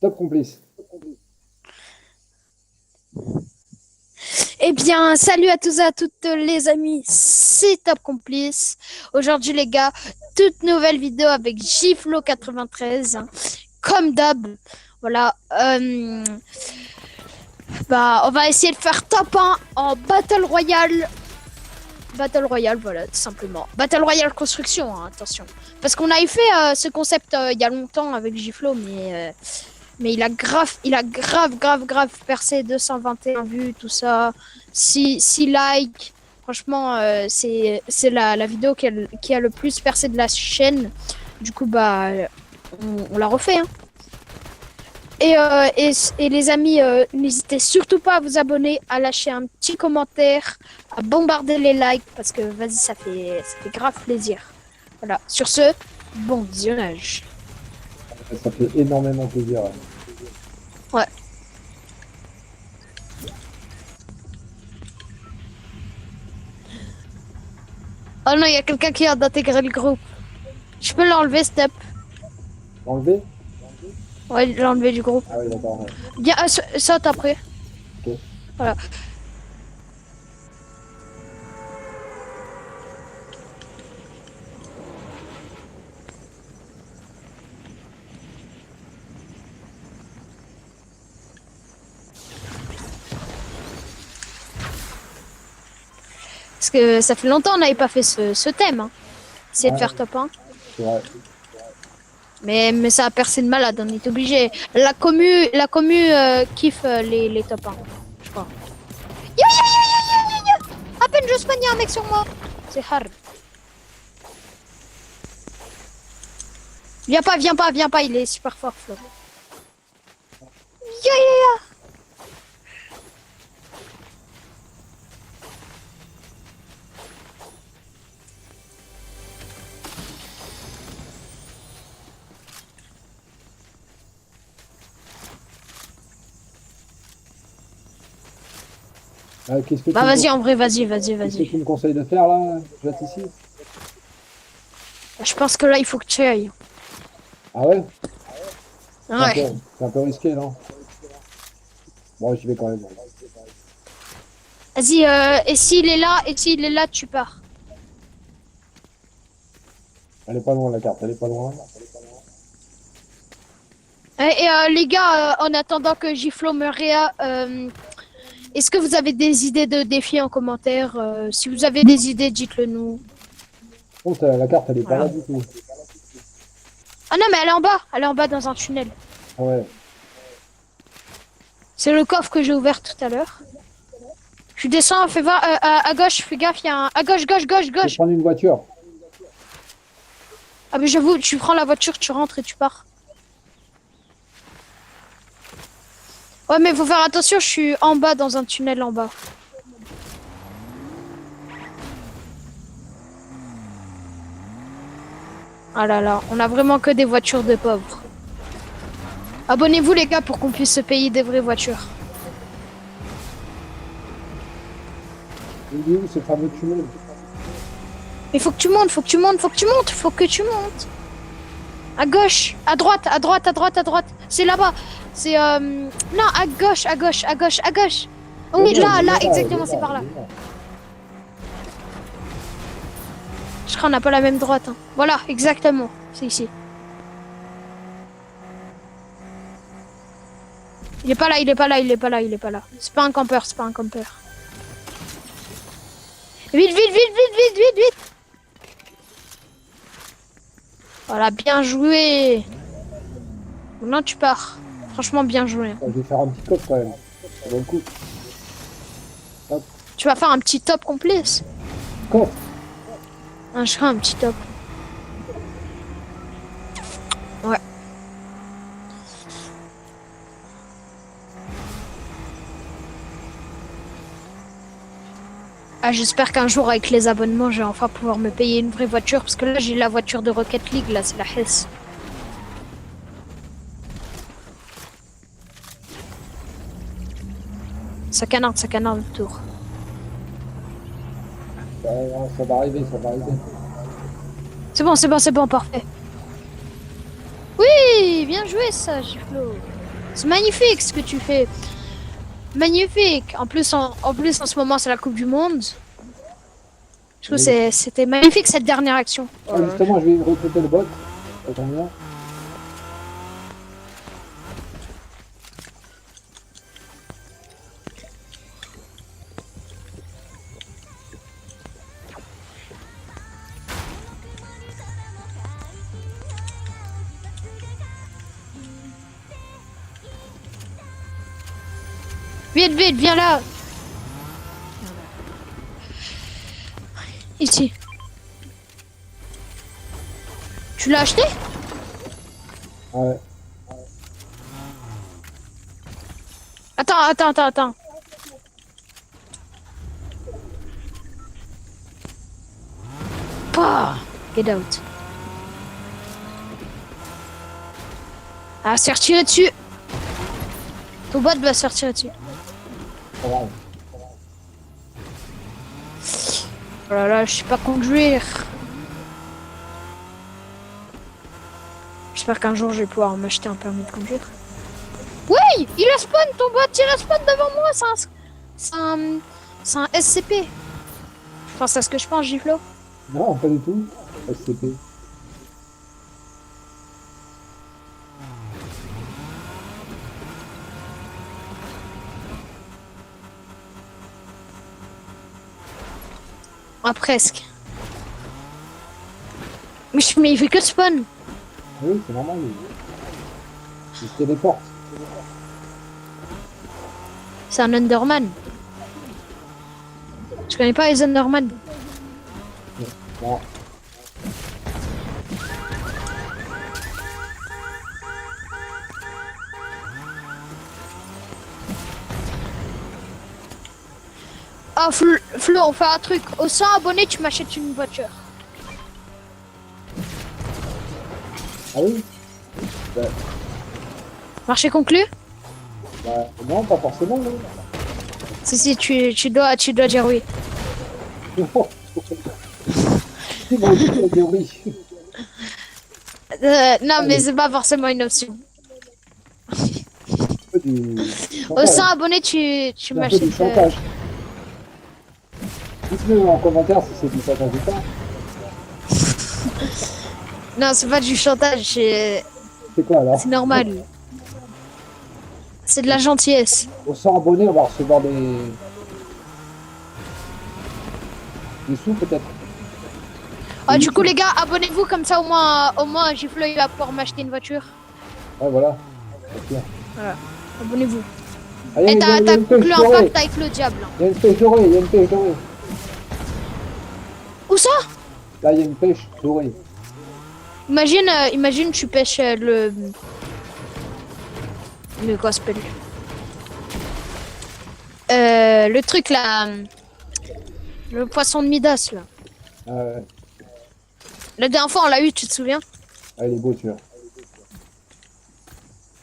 Top complice. Eh bien, salut à tous et à toutes les amis, c'est Top Complice. Aujourd'hui les gars, toute nouvelle vidéo avec Giflo93, hein. Comme d'hab. Voilà. On va essayer de faire top 1 en Battle Royale. Battle Royale, voilà, tout simplement. Battle Royale construction, hein, attention. Parce qu'on avait fait ce concept il y a longtemps avec Giflo, mais il a grave percé 221 vues, tout ça. 6 likes. Franchement, c'est la vidéo qui a le plus percé de la chaîne. Du coup, on l'a refait, hein. Et les amis, n'hésitez surtout pas à vous abonner, à lâcher un petit commentaire, à bombarder les likes, parce que vas-y, ça fait grave plaisir. Voilà. Sur ce, bon visionnage. Ça fait énormément plaisir. Ouais. Oh non, il y a quelqu'un qui a d'intégrer le groupe. Je peux l'enlever, Step. Enlevé? Ouais, l'enlever du groupe. Ah oui, d'accord. Ouais. Viens, saute après. Ok. Voilà. Parce que ça fait longtemps qu'on n'avait pas fait ce thème, hein. C'est de Ouais, faire top 1. c'est vrai. Mais ça a percé de malade, on est obligé. La commu kiffe les top 1, je crois. Yo, yo, yo, yo, yo, yo, yo. À peine je spawn, y a un mec sur moi. C'est hard. Viens pas, il est super fort, Flo. Yo, yo, yo. Ah, qu'est-ce que Bah vas-y, en vrai, vas-y. qu'est-ce que tu me conseilles de faire là, Jette ici? Je pense que là, il faut que tu ailles. Ah ouais? Ouais. C'est un peu risqué, non? Bon, j'y vais quand même. Vas-y, et s'il est là, tu pars. Elle est pas loin la carte, elle est pas loin. Les gars, en attendant que Giflo me réa, est-ce que vous avez des idées de défis en commentaire? Si vous avez des idées, dites-le nous. Oh, la carte, elle est pas là Voilà. du tout. Ah non, mais elle est en bas dans un tunnel. Ah ouais. C'est le coffre que j'ai ouvert tout à l'heure. Je descends, fais voir, à gauche, fais gaffe, il y a un... À gauche, Je vais gauche. prendre une voiture. Ah mais j'avoue, tu prends la voiture, tu rentres et tu pars. Ouais, mais faut faire attention, je suis en bas dans un tunnel en bas. Ah là là, on a vraiment que des voitures de pauvres. Abonnez-vous les gars pour qu'on puisse se payer des vraies voitures. Il est où ce fameux tunnel? Mais faut que tu montes, faut que tu montes, faut que tu montes, faut que tu montes. À gauche, à droite, à droite, à droite, à droite. C'est là-bas. C'est non, à gauche, à gauche, à gauche, à gauche. Oui, là, exactement, c'est par là. Je crois qu'on n'a pas la même droite, hein. Voilà, exactement. C'est ici. Il est pas là, il est pas là, il est pas là, il est pas là. C'est pas un campeur, c'est pas un campeur. Vite. Voilà, bien joué. Maintenant tu pars. Franchement, bien joué. Je vais faire un petit coffre quand même. Ça vaut le coup. Hop. Tu vas faire un petit top complet. Coffre. Je ferai un petit top. Ouais. Ah, j'espère qu'un jour, avec les abonnements, je vais enfin pouvoir me payer une vraie voiture. Parce que là, j'ai la voiture de Rocket League. Là, c'est la Hess. Ça canarde le tour. Ça va arriver, ça va arriver. C'est bon, parfait. Oui, bien joué ça, Giflo. C'est magnifique ce que tu fais. Magnifique. En plus, en ce moment, c'est la Coupe du Monde. Je trouve que c'était magnifique cette dernière action. Ah, justement, je vais recruter le bot. Ça tombe bien. Vite, vite, viens là. Ici. Tu l'as acheté? Ouais. Attends. Pah, get out. Ah, se faire tirer dessus. Ton bot va se faire tirer dessus. Pas grave. Oh là là, je sais pas conduire. J'espère qu'un jour je vais pouvoir m'acheter un permis de conduire. Oui, il a spawn, ton bot, il a spawn devant moi, c'est un SCP. Enfin, c'est ce que je pense, Giflo. Non, pas du tout. SCP. Ah, presque. Mais il fait que spawn. Oui, c'est normal. Il se téléporte. C'est un Underman. Je connais pas les Underman. Non. Ah, Flo, on fait un truc. Au 100 abonnés, tu m'achètes une voiture. Ah oui? Bah, Marché conclu? non, pas forcément, non. Si, tu dois dire oui. C'est bon, je dis oui. Non, mais c'est pas forcément une option. Au 100 abonnés, tu C'est un peu m'achètes. du chantage. Dites-le en commentaire si c'est du chantage ou pas. Non, c'est pas du chantage, c'est C'est quoi alors? normal. C'est de la gentillesse. Aux 100 abonnés, on va recevoir des sous peut-être. Ah, du coup, les gars, abonnez-vous comme ça, au moins, Giflo, il va pouvoir m'acheter une voiture. Ouais, voilà. Ok. Voilà, abonnez-vous. Ah, il y a Et une- il y a t'as une pêche conclu un dorée. pacte avec le diable. Il y a une pêche dorée, il y a une pêche dorée. Où ça? Là, il y a une pêche dorée. Imagine, tu pêches le quoi s'appelle le truc là, le poisson de Midas là. Euh, La dernière fois on l'a eu, tu te souviens? ah, il est beau, celui-là.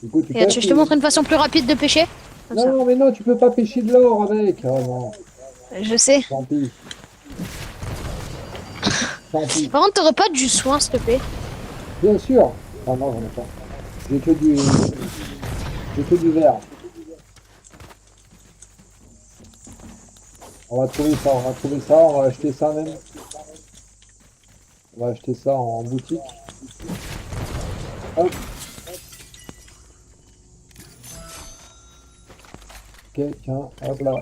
Du coup, tu Et pêches, je te montre une façon plus rapide de pêcher. Comme ça. Non, mais non, tu peux pas pêcher de l'or avec. Ah non, Je sais. tant pis. Tant pis. Par contre, t'aurais pas du soin, s'il te plaît. Bien sûr. Ah non, j'en ai pas. J'ai que du... J'ai que du verre. On va trouver ça, on va acheter ça même. On va acheter ça en boutique. Hop. Ok, tiens, hop là.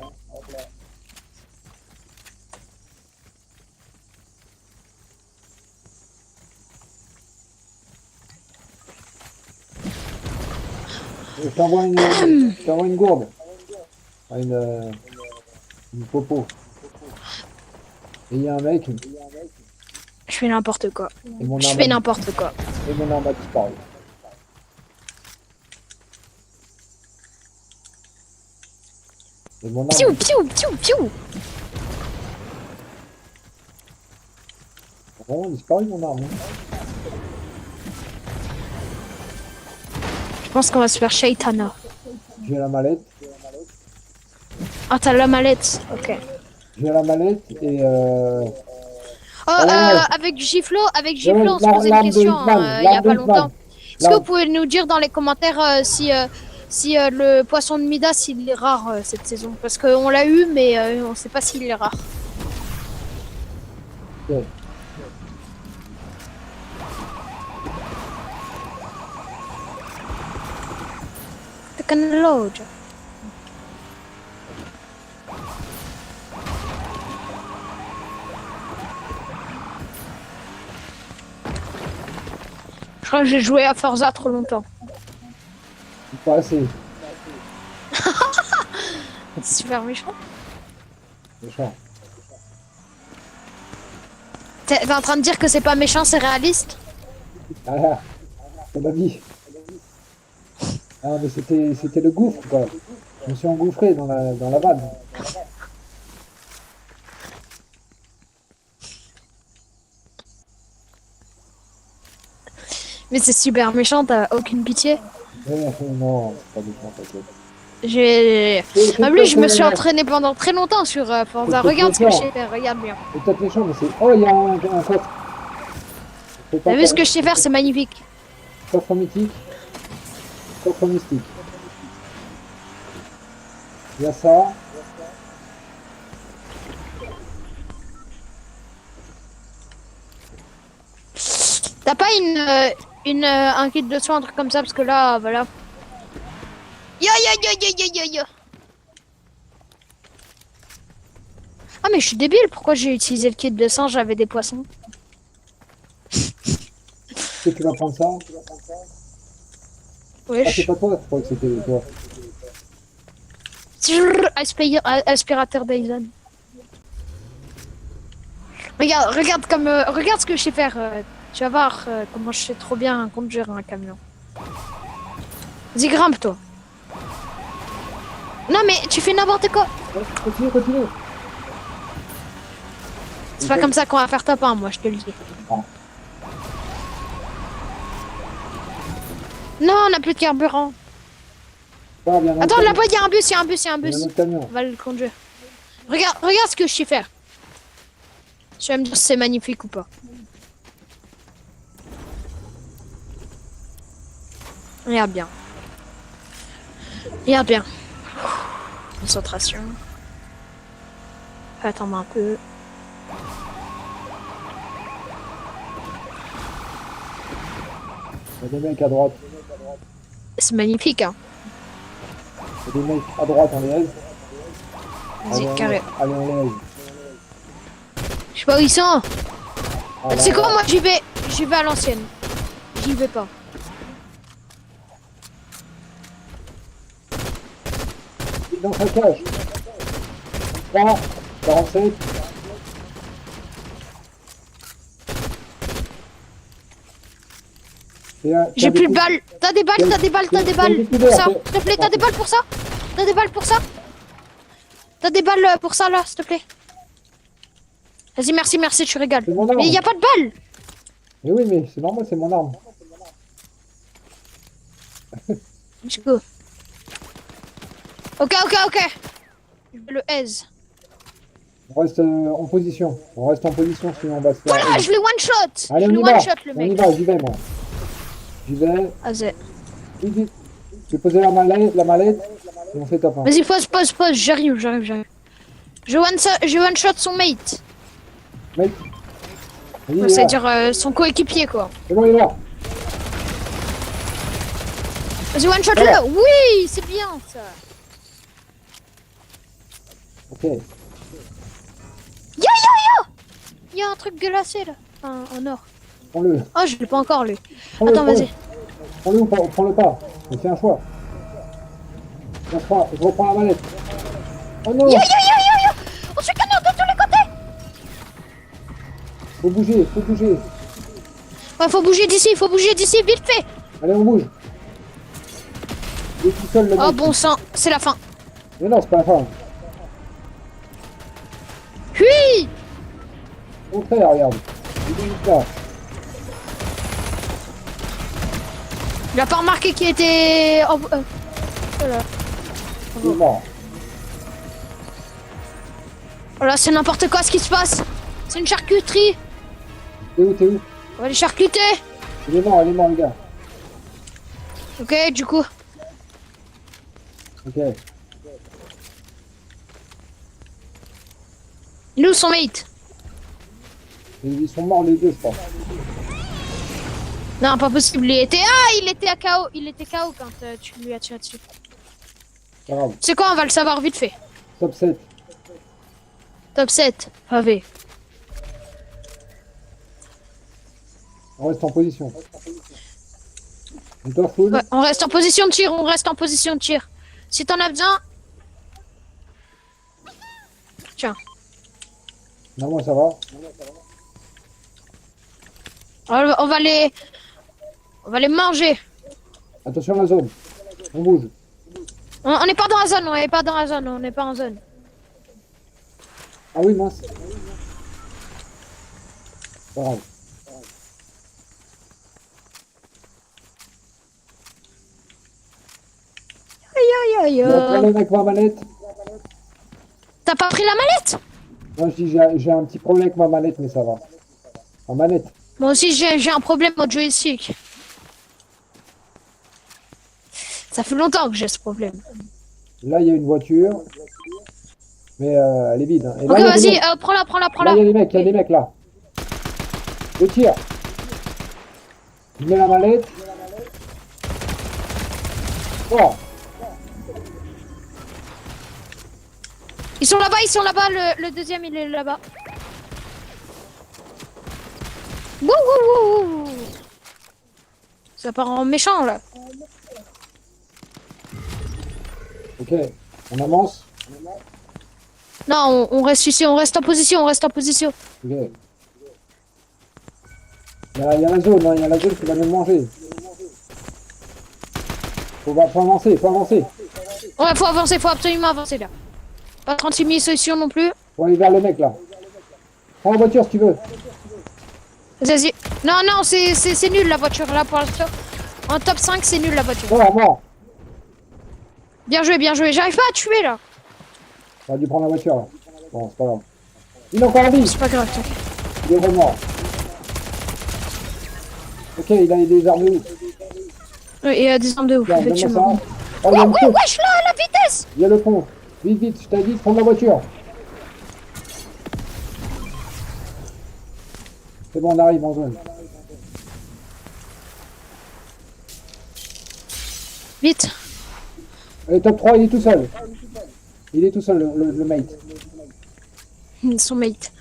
Je t'envoie une gourde. Ah, une popo. Et il y a un mec, Je fais n'importe quoi. et mon Je arme fais n'importe quoi. a disparu. Et mon arme Piou, piou, piou, piou. a vraiment disparu, mon arme. Je pense qu'on va se faire Shaitana. J'ai la mallette. Ah, t'as la mallette. Ok. J'ai la mallette et Oh, Ouais. avec Giflo, on se l'arme posait de une question Hitman, il y a l'arme de pas Hitman. longtemps. Est-ce que vous pouvez nous dire dans les commentaires si si le poisson de Midas il est rare cette saison. Parce qu'on l'a eu, mais on sait pas s'il est rare. Ok. The can load. Je crois que j'ai joué à Forza trop longtemps. Pas assez. C'est super méchant. Méchant. T'es en train de dire que c'est pas méchant, c'est réaliste? Ah, c'est la vie. Ah, mais c'était le gouffre, quoi. Je me suis engouffré dans la vanne. Mais c'est super méchant, t'as aucune pitié. Non, c'est pas méchant, t'inquiète. En plus, je me suis entraîné pendant très longtemps sur Forza. Regarde ce que j'ai fait, regarde bien. C'est peut-être méchant, mais c'est... Oh, il y a un coffre. T'as vu ce que je sais faire, c'est magnifique. Coffre mythique. Coffre mystique. Il y a ça. T'as pas un kit de soin, un truc comme ça, parce que là, voilà. Yo yo yo yo yo yo yo. Ah mais je suis débile, pourquoi j'ai utilisé le kit de sang, j'avais des poissons. Est-ce que tu vas prendre ça? Ah, c'est Wesh. pas toi, je crois que c'était toi. Aspirateur Dyson. Regarde comme regarde ce que je sais faire. Tu vas voir comment je sais trop bien conduire un camion. Vas-y, grimpe toi. Non mais tu fais n'importe quoi. Ouais, continue, continue. C'est pas comme ça qu'on va faire top 1, moi je te le dis. Ah. Non, on a plus de carburant. Ah, bien, Attends, là-bas il y a un bus, il y a un bus, il y a un Il y a un bus. autre camion. On va le conduire. Regarde ce que je sais faire. Tu vas me dire si c'est magnifique ou pas. Regarde bien. Regarde bien. Concentration. Attends un peu. Il y a des mecs à droite. C'est magnifique, hein. Il y a des mecs à droite, on les aise. Vas-y, carré. Allez, on les aise. Je sais pas où ils sont. Ah, C'est là, quoi, moi j'y vais à l'ancienne. J'y vais pas. il est dans sa cage. 3, 47. J'ai plus de balles. T'as des balles, t'as des balles, t'as des balles. Pour ça, s'il te plaît, t'as des balles pour ça. T'as des balles pour ça. T'as des balles pour ça là, s'il te plaît. Vas-y, merci, tu régales. C'est mon arme. Mais y a pas de balles. Mais oui, mais c'est normal, c'est mon arme. Let's go. Ok. Je vais le aise. On reste en position. On reste en position, sinon on va se faire... Voilà, je l'ai one shot. Allez, Je on l'ai y va. one shot le On y mec. va, j'y vais, moi. J'y vais. Vas-y, Vite, vite. Je vais poser la mallette et on fait top 1. pose. J'arrive. Je one shot son mate. Mec. Vas-y, Ouais, c'est-à-dire son coéquipier quoi. c'est bon, il est là. Vas-y, one shot Voilà. le. Oui, c'est bien ça. Ok. Yo. Il y a un truc glacé là. En or. Prends-le. Oh, je l'ai pas encore lu. Prends-le, Attends, vas-y. Prends-le ou prends-le pas. Mais c'est un choix. Je reprends la mallette. Oh non. Yo. On se canard de tous les côtés. Faut bouger. Ouais, faut bouger d'ici, vite fait. Allez, on bouge. Il est tout seul, le Oh mec. bon sang, c'est la fin. Mais non, c'est pas la fin. Oui. Au contraire, regarde. Il est juste là. Il a pas remarqué qu'il était. Oh, voilà. Il est mort. Voilà, c'est n'importe quoi ce qui se passe. C'est une charcuterie. T'es où? On va les charcuter. Il est mort, le gars. Ok, du coup. Ok. Il est où son mate? Ils sont morts les deux, je crois. Non, pas possible. Il était à KO. Il était KO quand tu lui as tiré dessus. Pas grave. C'est quoi? On va le savoir vite fait. Top 7. Top 7, pavé. On reste en position. Et toi, full? Ouais, on reste en position de tir, on reste en position de tir. Si t'en as besoin... Tiens. Non, moi, ça va. On va les... On va les manger. Attention à la zone. On bouge. On n'est pas dans la zone, on n'est pas dans la zone, on n'est pas en zone. Ah oui, mince. Pas grave. Aïe aïe Il y a un aïe. problème avec ma manette. T'as pas pris la mallette? Non, je dis, j'ai un petit problème avec ma manette, mais ça va. Ma manette. Moi aussi j'ai un problème au joystick. Ça fait longtemps que j'ai ce problème. Là, il y a une voiture. Mais elle est vide. Hein. Et Ok, là, il y a des vas-y, mecs. prends-la, prends-la, Là, prends-la. il y a des mecs, il y a des mecs là. Je tire. Je mets la mallette. Oh, Ils sont là-bas, le deuxième il est là-bas. Wouh, wouh, wouh, wouh. Ça part en méchant là. ok. On avance. Non, on reste ici, on reste en position, on reste en position. Ok. Il y a la zone, hein, il y a la zone qui va nous manger. Faut avancer, faut avancer. Ouais, faut avancer, faut absolument avancer là. Pas 36 000 solutions non plus. Faut aller vers le mec là. Prends la voiture si tu veux. Vas-y. Non, non, c'est nul la voiture là pour l'instant. En top 5, c'est nul la voiture. Mort, mort. Bien joué, bien joué. J'arrive pas à tuer là. On a dû prendre la voiture là. Bon, c'est pas grave. Il est encore en vie. C'est pas grave, toi. Il est vraiment mort. Ok, il a des armes de ouf. Oui, il y a des armes de ouf, Tiens, donne-moi effectivement. ça. Oh, il y a Ouais, le ouais, pont. wesh là, la vitesse. Il y a le pont. Vite, vite, je t'ai dit de prendre la voiture. C'est bon, on arrive en zone. Vite. Allez, top 3, il est tout seul. Il est tout seul, le mate. Son mate.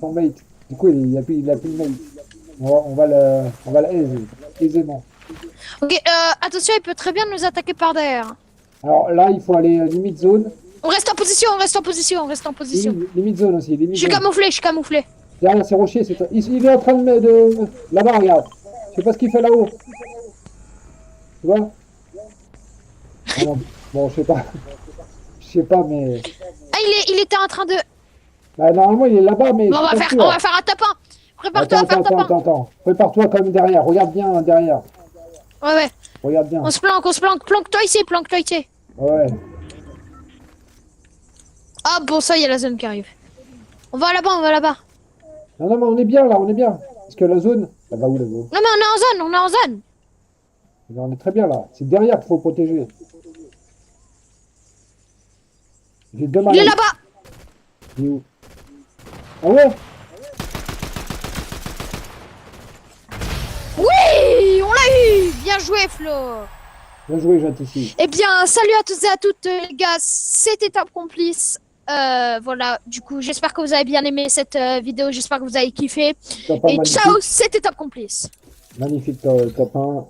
Son mate. Du coup, il a plus de mate. On va le aiser, aisément. Ok, attention, il peut très bien nous attaquer par derrière. Alors là, il faut aller limite zone. On reste en position, on reste en position, on reste en position. Limite zone aussi, limite Je suis zone. camouflé, je suis camouflé. Derrière ces rochers, c'est toi. Il est en train de... Là-bas, regarde. Je sais pas ce qu'il fait là-haut. Tu vois? Ah non. Bon, je sais pas. Je sais pas, mais... Ah, il était en train de... Bah, normalement, il est là-bas, mais... Bon, je suis pas sûr. on va faire un top 1. Prépare-toi à faire top 1. Attends. Prépare-toi quand même derrière. Regarde bien hein, derrière. Ouais, ouais. Regarde bien. On se planque, on se planque. Planque-toi ici, planque-toi ici. Ouais. Ah, bon, ça, il y a la zone qui arrive. On va là-bas, on va là-bas. Non, mais on est bien là, on est bien. Parce que la zone... Elle va où la zone? Non, mais on est en zone, on est en zone. Mais on est très bien là. C'est derrière qu'il faut protéger. J'ai deux Il est malades. là-bas. Il est où? Ah ouais? Oui, on l'a eu. Bien joué, Flo. Bien joué, Jette ici. Eh bien, salut à tous et à toutes, les gars. C'était Top Complice. Voilà, du coup, j'espère que vous avez bien aimé cette vidéo. J'espère que vous avez kiffé. Top 1 Et magnifique. ciao, c'était Top Complice. Magnifique top 1.